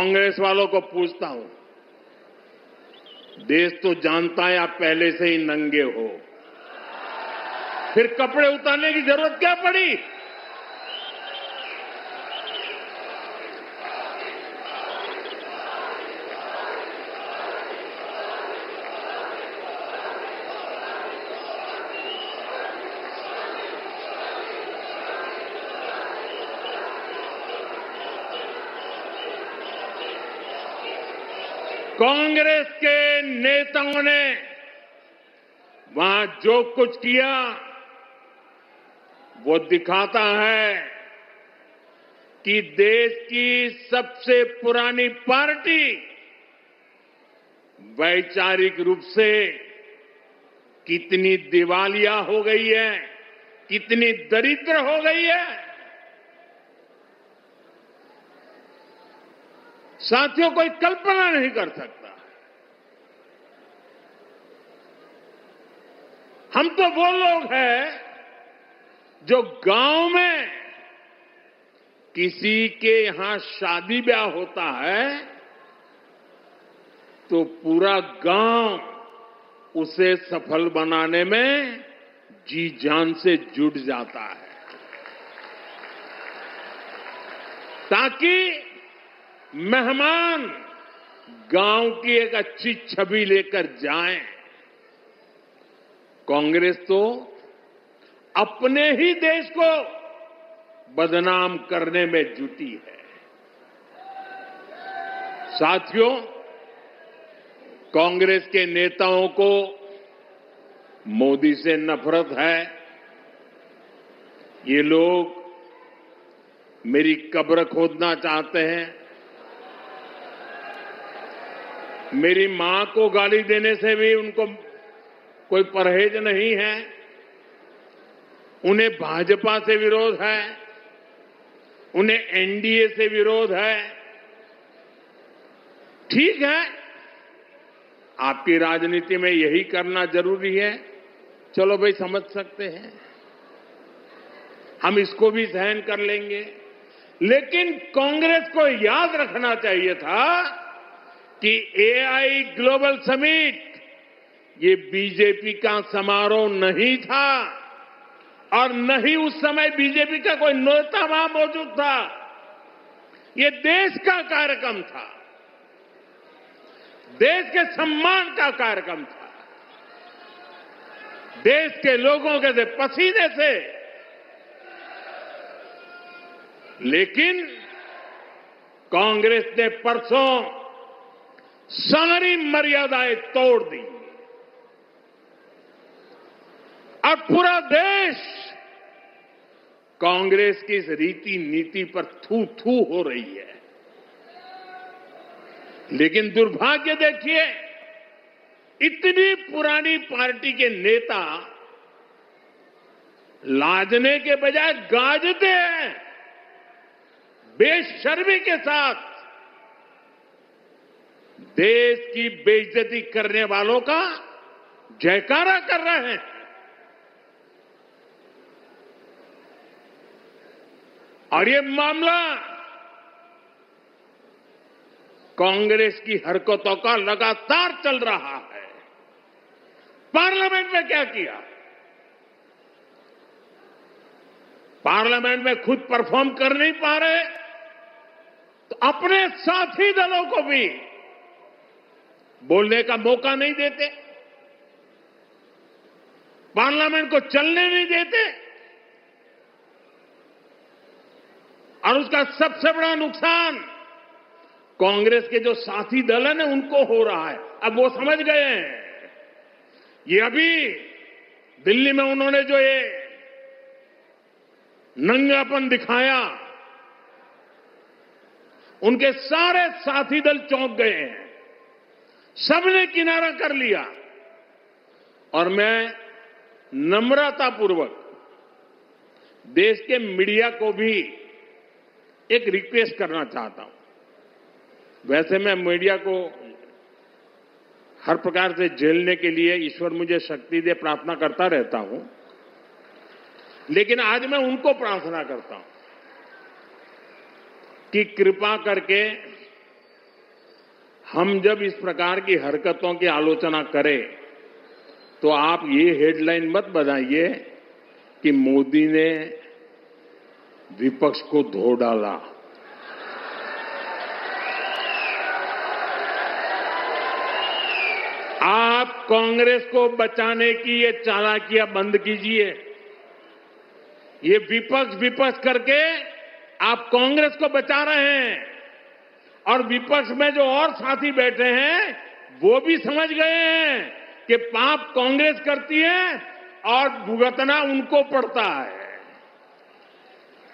कांग्रेस वालों को पूछता हूं, देश तो जानता है आप पहले से ही नंगे हो, फिर कपड़े उतारने की जरूरत क्या पड़ी? कांग्रेस के नेताओं ने वहां जो कुछ किया वो दिखाता है कि देश की सबसे पुरानी पार्टी वैचारिक रूप से कितनी दिवालिया हो गई है, कितनी दरिद्र हो गई है। साथियों, कोई कल्पना नहीं कर सकता। हम तो वो लोग हैं जो गांव में किसी के यहां शादी ब्याह होता है तो पूरा गांव उसे सफल बनाने में जी जान से जुट जाता है, ताकि मेहमान गांव की एक अच्छी छवि लेकर जाएं। कांग्रेस तो अपने ही देश को बदनाम करने में जुटी है। साथियों, कांग्रेस के नेताओं को मोदी से नफरत है। ये लोग मेरी कब्र खोदना चाहते हैं, मेरी मां को गाली देने से भी उनको कोई परहेज नहीं है। उन्हें भाजपा से विरोध है, उन्हें एनडीए से विरोध है। ठीक है, आपकी राजनीति में यही करना जरूरी है, चलो भाई समझ सकते हैं, हम इसको भी सहन कर लेंगे। लेकिन कांग्रेस को याद रखना चाहिए था कि एआई ग्लोबल समिट ये बीजेपी का समारोह नहीं था और न ही उस समय बीजेपी का कोई नेता वहां मौजूद था। ये देश का कार्यक्रम था, देश के सम्मान का कार्यक्रम था, देश के लोगों के पसीने से। लेकिन कांग्रेस ने परसों सारी मर्यादाएं तोड़ दी और पूरा देश कांग्रेस की इस रीति नीति पर थू थू हो रही है। लेकिन दुर्भाग्य देखिए, इतनी पुरानी पार्टी के नेता लाजने के बजाय गाजते हैं, बेशर्मी के साथ देश की बेइज्जती करने वालों का जयकारा कर रहे हैं। और ये मामला कांग्रेस की हरकतों का लगातार चल रहा है। पार्लियामेंट में क्या किया? पार्लियामेंट में खुद परफॉर्म कर नहीं पा रहे तो अपने साथी दलों को भी बोलने का मौका नहीं देते, पार्लियामेंट को चलने नहीं देते। और उसका सबसे बड़ा नुकसान कांग्रेस के जो साथी दल है ना, उनको हो रहा है। अब वो समझ गए हैं। ये अभी दिल्ली में उन्होंने जो ये नंगापन दिखाया, उनके सारे साथी दल चौंक गए हैं, सबने किनारा कर लिया। और मैं नम्रतापूर्वक देश के मीडिया को भी एक रिक्वेस्ट करना चाहता हूं। वैसे मैं मीडिया को हर प्रकार से झेलने के लिए ईश्वर मुझे शक्ति दे प्रार्थना करता रहता हूं, लेकिन आज मैं उनको प्रार्थना करता हूं कि कृपा करके हम जब इस प्रकार की हरकतों की आलोचना करें तो आप ये हेडलाइन मत बनाइए कि मोदी ने विपक्ष को धो डाला। आप कांग्रेस को बचाने की ये चालाकियां बंद कीजिए। ये विपक्ष विपक्ष करके आप कांग्रेस को बचा रहे हैं और विपक्ष में जो और साथी बैठे हैं वो भी समझ गए हैं कि पाप कांग्रेस करती है और भुगतना उनको पड़ता है।